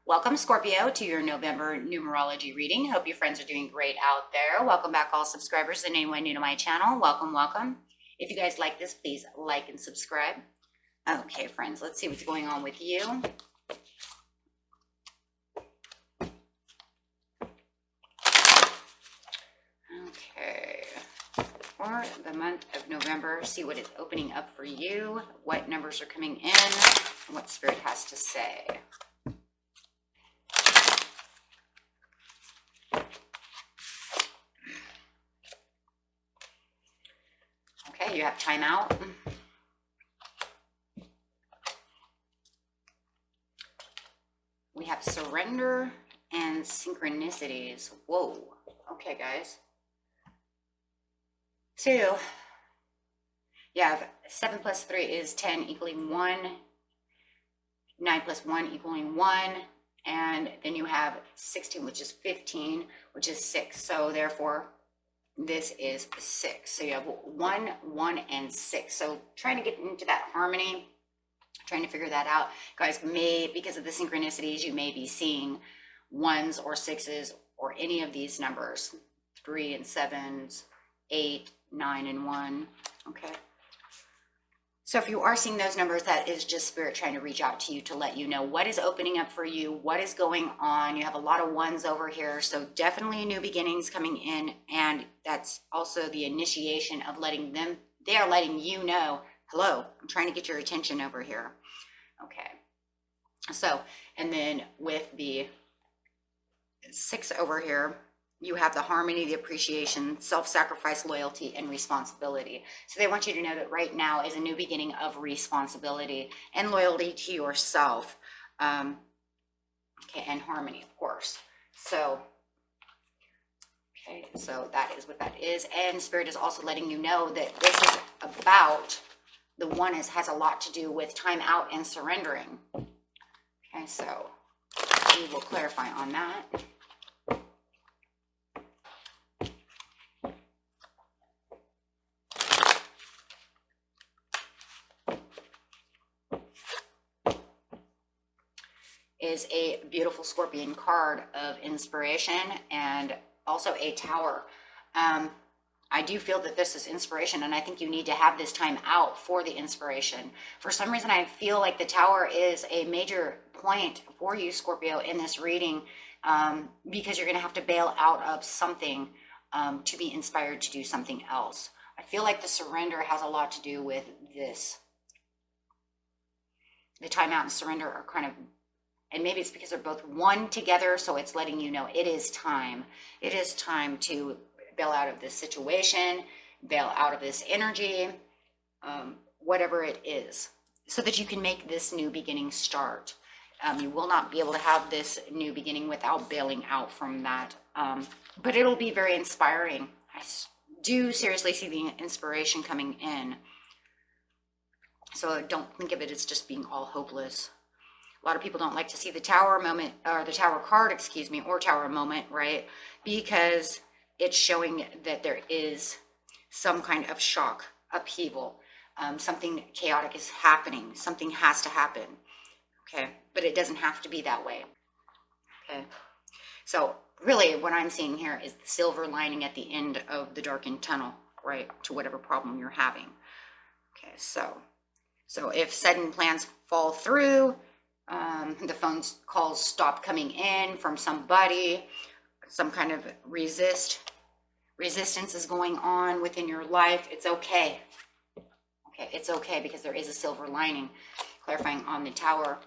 Welcome, Scorpio, to your November numerology reading. Hope your friends are doing great out there. Welcome back, all subscribers and anyone new to my channel. Welcome, welcome. If you guys like this, please like and subscribe. Okay, friends, let's see what's going on with you. Okay, for the month of November, see what is opening up for you, what numbers are coming in, and what Spirit has to say. Okay, you have time out. We have surrender and synchronicities. Whoa. Okay, guys. 2. You have 7 plus 3 is 10 equaling 1. 9 plus 1 equaling 1. And then you have 16, which is 15, which is 6. So therefore, this is 6. So you have 1, 1, and 6. So trying to get into that harmony, trying to figure that out. Guys, because of the synchronicities, you may be seeing 1s or 6s or any of these numbers. 3 and 7s, 8, 9 and 1. Okay. So if you are seeing those numbers, that is just Spirit trying to reach out to you to let you know what is opening up for you, what is going on. You have a lot of 1s over here, so definitely new beginnings coming in, and that's also the initiation of letting them, they are letting you know, hello, I'm trying to get your attention over here. Okay. So, and then with the 6 over here, you have the harmony, the appreciation, self-sacrifice, loyalty, and responsibility. So they want you to know that right now is a new beginning of responsibility and loyalty to yourself. Okay, and harmony, of course. So, okay, so that is what that is. And Spirit is also letting you know that this is about, the 1 has a lot to do with time out and surrendering. Okay, so we will clarify on that. Is a beautiful scorpion card of inspiration and also a tower. I do feel that this is inspiration, and I think you need to have this time out for the inspiration. For some reason, I feel like the tower is a major point for you, Scorpio, in this reading, because you're going to have to bail out of something to be inspired to do something else. I feel like the surrender has a lot to do with this. The time out and surrender are kind of, and maybe it's because they're both 1 together, so it's letting you know it is time. It is time to bail out of this situation, bail out of this energy, whatever it is, so that you can make this new beginning start. You will not be able to have this new beginning without bailing out from that, but it'll be very inspiring. I do seriously see the inspiration coming in, so don't think of it as just being all hopeless. A lot of people don't like to see the tower moment, or the tower card, excuse me, or tower moment, right? Because it's showing that there is some kind of shock, upheaval, something chaotic is happening, something has to happen, okay? But it doesn't have to be that way, okay? So really what I'm seeing here is the silver lining at the end of the darkened tunnel, right, to whatever problem you're having. Okay, so if sudden plans fall through, the phone calls stop coming in from somebody, some kind of resistance is going on within your life, it's okay. Okay, it's okay, because there is a silver lining. Clarifying on the tower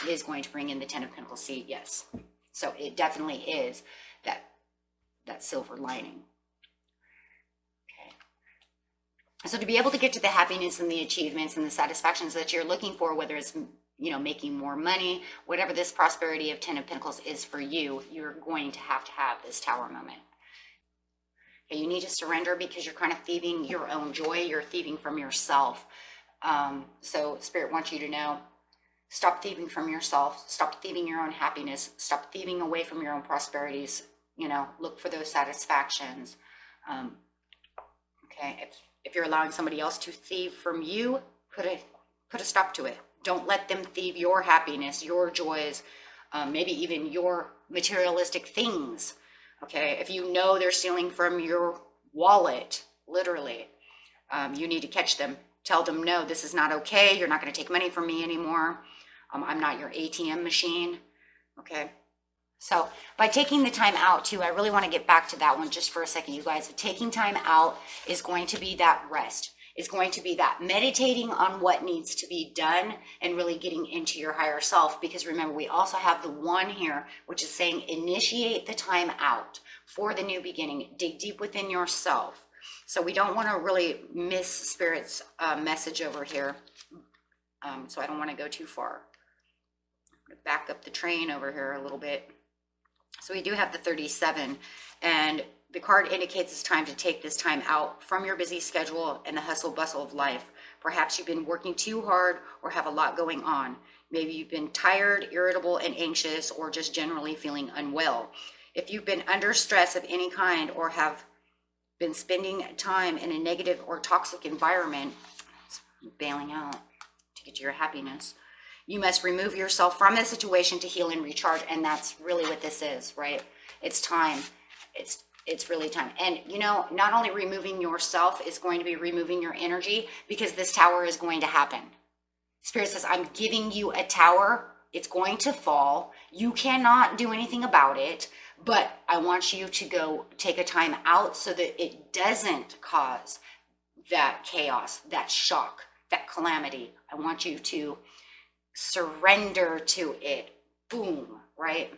is going to bring in the 10 of Pentacles. See, yes. So it definitely is that silver lining. Okay. So to be able to get to the happiness and the achievements and the satisfactions that you're looking for, whether it's, you know, making more money, whatever this prosperity of 10 of Pentacles is for you, you're going to have this tower moment. Okay, you need to surrender because you're kind of thieving your own joy. You're thieving from yourself. So Spirit wants you to know, stop thieving from yourself. Stop thieving your own happiness. Stop thieving away from your own prosperities. You know, look for those satisfactions. Okay, if you're allowing somebody else to thieve from you, put a stop to it. Don't let them thieve your happiness, your joys, maybe even your materialistic things. Okay, if you know they're stealing from your wallet, literally, you need to catch them. Tell them, no, this is not okay. You're not going to take money from me anymore. I'm not your ATM machine. Okay. So by taking the time out too, I really want to get back to that one just for a second, you guys. Taking time out is going to be that rest. It's going to be that meditating on what needs to be done and really getting into your higher self. Because remember, we also have the one here, which is saying initiate the time out for the new beginning. Dig deep within yourself. So we don't want to really miss Spirit's message over here. So I don't want to go too far. I'm going to back up the train over here a little bit. So we do have the 37, and the card indicates it's time to take this time out from your busy schedule and the hustle bustle of life. Perhaps you've been working too hard or have a lot going on. Maybe you've been tired, irritable, and anxious, or just generally feeling unwell. If you've been under stress of any kind or have been spending time in a negative or toxic environment, bailing out to get to your happiness, you must remove yourself from the situation to heal and recharge. And that's really what this is, right? It's time. It's really time. And you know, not only removing yourself is going to be removing your energy, because this tower is going to happen. Spirit says, I'm giving you a tower. It's going to fall. You cannot do anything about it, but I want you to go take a time out so that it doesn't cause that chaos, that shock, that calamity. I want you to surrender to it. Boom, right?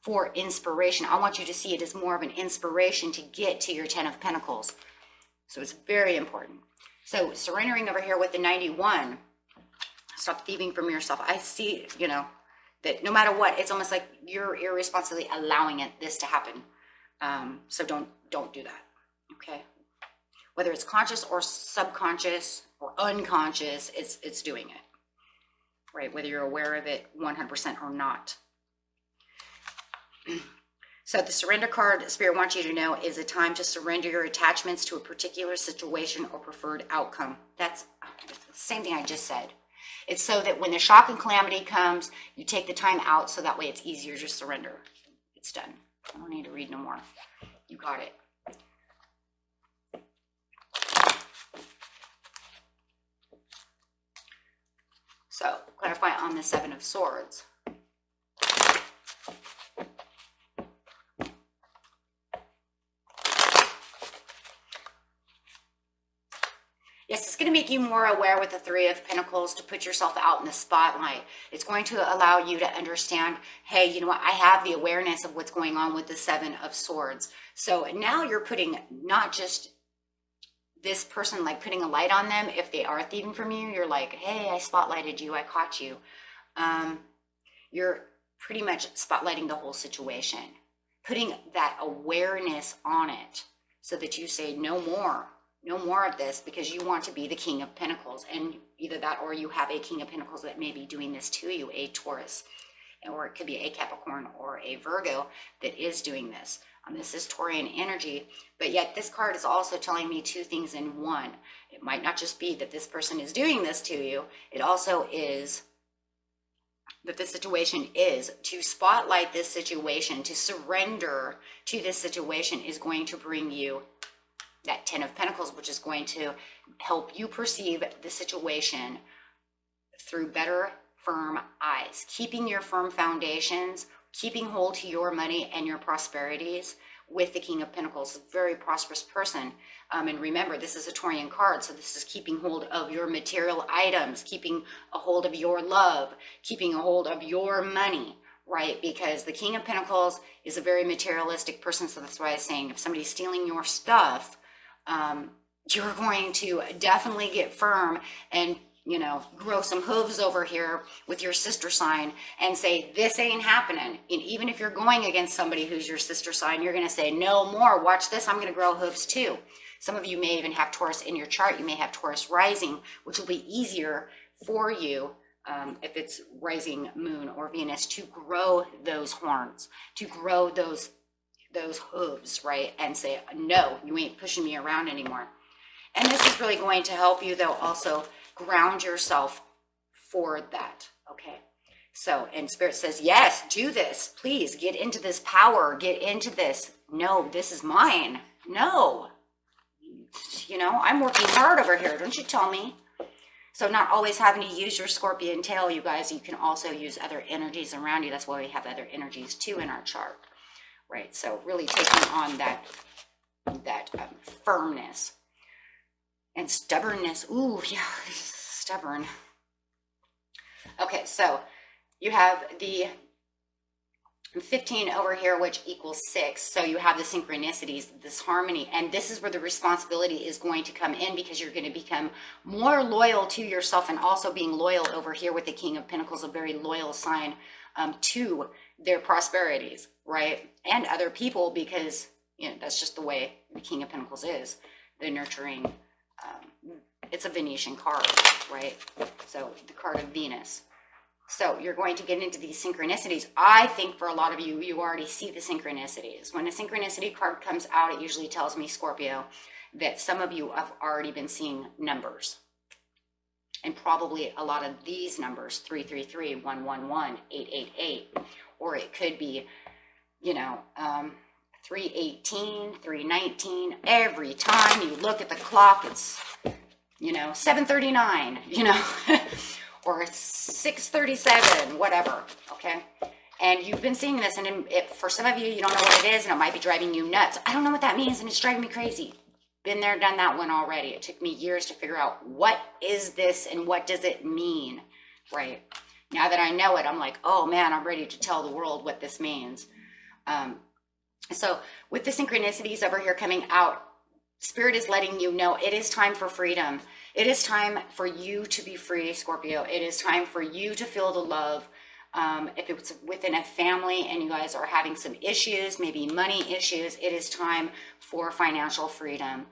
For inspiration. I want you to see it as more of an inspiration to get to your 10 of Pentacles. So it's very important. So surrendering over here with the 91, stop thieving from yourself. I see, you know, that no matter what, it's almost like you're irresponsibly allowing this to happen. So don't do that, okay? Whether it's conscious or subconscious or unconscious, it's doing it. Right, whether you're aware of it 100% or not. So the surrender card, Spirit wants you to know, is a time to surrender your attachments to a particular situation or preferred outcome. That's the same thing I just said. It's so that when the shock and calamity comes, you take the time out so that way it's easier to surrender. It's done. I don't need to read no more. You got it. So, clarify on the 7 of Swords. Yes, it's going to make you more aware with the 3 of Pentacles to put yourself out in the spotlight. It's going to allow you to understand, hey, you know what? I have the awareness of what's going on with the 7 of Swords. So now you're putting not just this person, like putting a light on them. If they are thieving from you, you're like, hey, I spotlighted you, I caught you. You're pretty much spotlighting the whole situation, putting that awareness on it so that you say no more of this, because you want to be the King of Pentacles. And either that or you have a King of Pentacles that may be doing this to you, a Taurus, or it could be a Capricorn or a Virgo that is doing this. This is Taurian energy, but yet this card is also telling me 2 things in one. It might not just be that this person is doing this to you. It also is that the situation is to spotlight this situation, to surrender to this situation is going to bring you that 10 of Pentacles, which is going to help you perceive the situation through better, firm eyes, keeping your firm foundations, keeping hold to your money and your prosperities with the King of Pentacles, a very prosperous person. And remember, this is a Taurian card, so this is keeping hold of your material items, keeping a hold of your love, keeping a hold of your money, right? Because the King of Pentacles is a very materialistic person, so that's why I'm saying if somebody's stealing your stuff, you're going to definitely get firm and, you know, grow some hooves over here with your sister sign and say, this ain't happening. And even if you're going against somebody who's your sister sign, you're going to say, no more, watch this, I'm going to grow hooves too. Some of you may even have Taurus in your chart. You may have Taurus rising, which will be easier for you if it's rising moon or Venus to grow those horns, to grow those hooves, right? And say, no, you ain't pushing me around anymore. And this is really going to help you, though, also ground yourself for that, okay? So, and Spirit says, yes, do this. Please get into this power, get into this. No, this is mine. No, you know, I'm working hard over here. Don't you tell me. So not always having to use your scorpion tail, you guys, you can also use other energies around you. That's why we have other energies too in our chart, right? So really taking on that firmness and stubbornness. Ooh, yeah, stubborn. Okay, so you have the 15 over here, which equals 6. So you have the synchronicities, this harmony, and this is where the responsibility is going to come in, because you're going to become more loyal to yourself, and also being loyal over here with the King of Pentacles, a very loyal sign to their prosperities, right? And other people, because, you know, that's just the way the King of Pentacles is, the nurturing. It's a Venetian card, right? So the card of Venus. So you're going to get into these synchronicities. I think for a lot of you, you already see the synchronicities. When a synchronicity card comes out, it usually tells me, Scorpio, that some of you have already been seeing numbers. And probably a lot of these numbers, 333, 111, 888, or it could be, you know, 318, 319. Every time you look at the clock, it's, you know, 7:39, you know, or 6:37, whatever, okay? And you've been seeing this, and for some of you, you don't know what it is, and it might be driving you nuts. I don't know what that means, and it's driving me crazy. Been there, done that one already. It took me years to figure out, what is this, and what does it mean, right? Now that I know it, I'm like, oh man, I'm ready to tell the world what this means. So with the synchronicities over here coming out, Spirit is letting you know it is time for freedom. It is time for you to be free, Scorpio. It is time for you to feel the love. If it's within a family and you guys are having some issues, maybe money issues, it is time for financial freedom.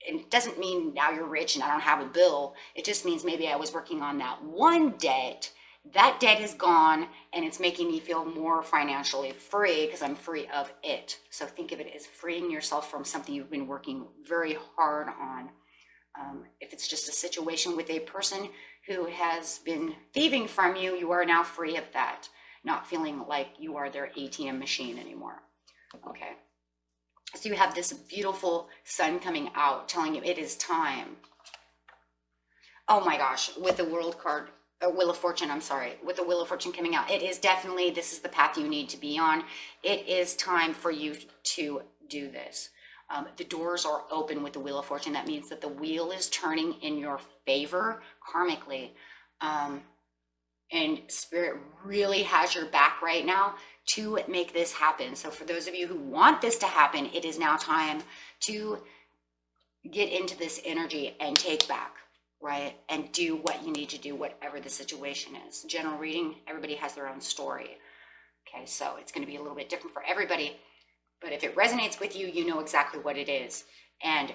It doesn't mean now you're rich and I don't have a bill. It just means maybe I was working on that one debt. That debt is gone, and it's making me feel more financially free because I'm free of it. So think of it as freeing yourself from something you've been working very hard on. If it's just a situation with a person who has been thieving from you, you are now free of that, not feeling like you are their ATM machine anymore. Okay. So you have this beautiful sun coming out telling you it is time. Oh my gosh, with the World card, Wheel of Fortune, I'm sorry, with the Wheel of Fortune coming out, it is definitely, this is the path you need to be on. It is time for you to do this. The doors are open with the Wheel of Fortune. That means that the wheel is turning in your favor karmically. And Spirit really has your back right now to make this happen. So for those of you who want this to happen, it is now time to get into this energy and take back, right? And do what you need to do, whatever the situation is. General reading, everybody has their own story. Okay, so it's going to be a little bit different for everybody. But if it resonates with you, you know exactly what it is. And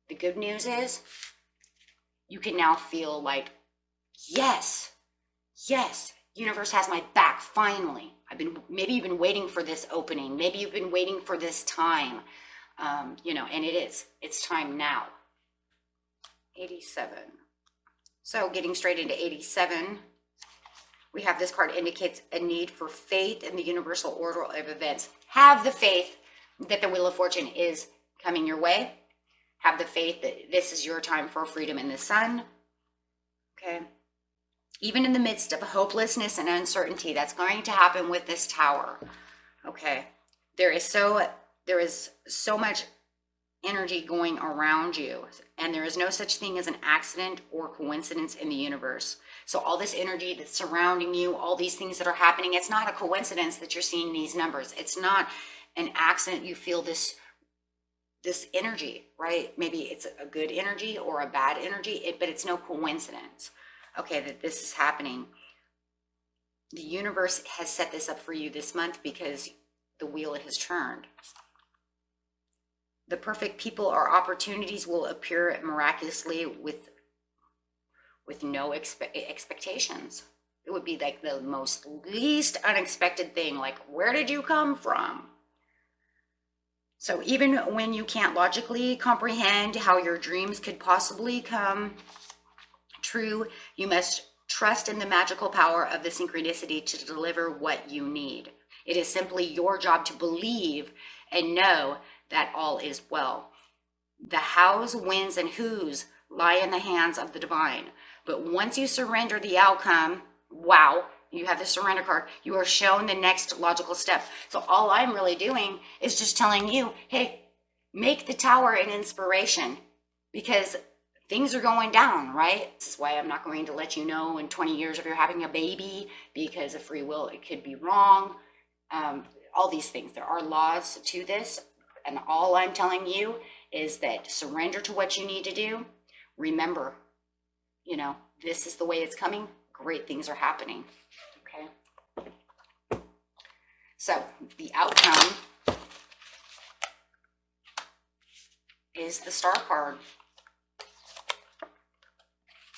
the good news is you can now feel like, yes, universe has my back, finally. Maybe you've been waiting for this opening. Maybe you've been waiting for this time, you know, and it's time now. 87. So getting straight into 87, we have this card indicates a need for faith in the universal order of events. Have the faith that the Wheel of Fortune is coming your way. Have the faith that this is your time for freedom in the sun. Okay. Even in the midst of hopelessness and uncertainty, that's going to happen with this tower. Okay. There is so much energy going around you, and there is no such thing as an accident or coincidence in the universe. So all this energy that's surrounding you, all these things that are happening, it's not a coincidence that you're seeing these numbers. It's not an accident you feel this energy, right? Maybe it's a good energy or a bad energy, but it's no coincidence, okay, that this is happening. The universe has set this up for you this month because the wheel has turned. The perfect people or opportunities will appear miraculously with no expectations. It would be like the most least unexpected thing, like, where did you come from? So even when you can't logically comprehend how your dreams could possibly come true, you must Trust in the magical power of the synchronicity to deliver what you need. It is simply your job to believe and know that all is well. The hows, whens, and whos lie in the hands of the divine. But once you surrender the outcome, wow, you have the surrender card, you are shown the next logical step. So all I'm really doing is just telling you, hey, make the tower an inspiration, because things are going down, right? This is why I'm not going to let you know in 20 years if you're having a baby, because of free will, it could be wrong. All these things, there are laws to this. And all I'm telling you is that surrender to what you need to do. Remember, you know, this is the way it's coming. Great things are happening. Okay. So the outcome is the Star card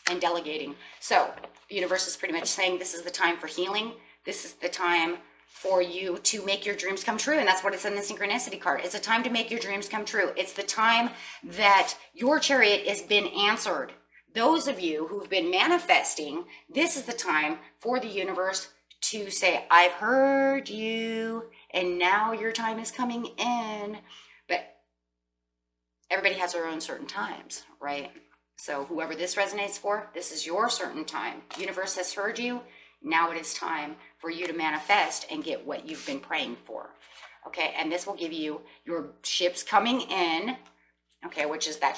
and delegating. So the universe is pretty much saying this is the time for healing. This is the time for you to make your dreams come true. And that's what it's in the synchronicity card. It's a time to make your dreams come true. It's the time that your chariot has been answered. Those of you who've been manifesting, this is the time for the universe to say, I've heard you, and now your time is coming in. But everybody has their own certain times, right? So whoever this resonates for, this is your certain time. The universe has heard you. Now it is time for you to manifest and get what you've been praying for. Okay, and this will give you your ships coming in. Okay, which is that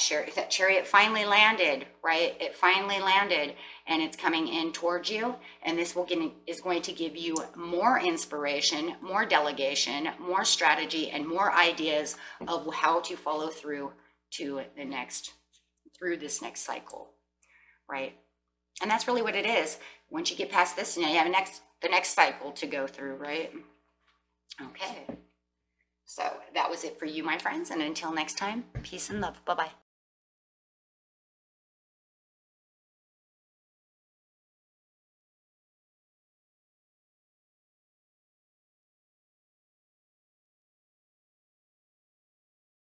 chariot finally landed, right? It finally landed, and it's coming in towards you. And this is going to give you more inspiration, more delegation, more strategy, and more ideas of how to follow through to through this next cycle, right? And that's really what it is. Once you get past this, now you have the next cycle to go through, right? Okay. So that was it for you, my friends. And until next time, peace and love. Bye-bye.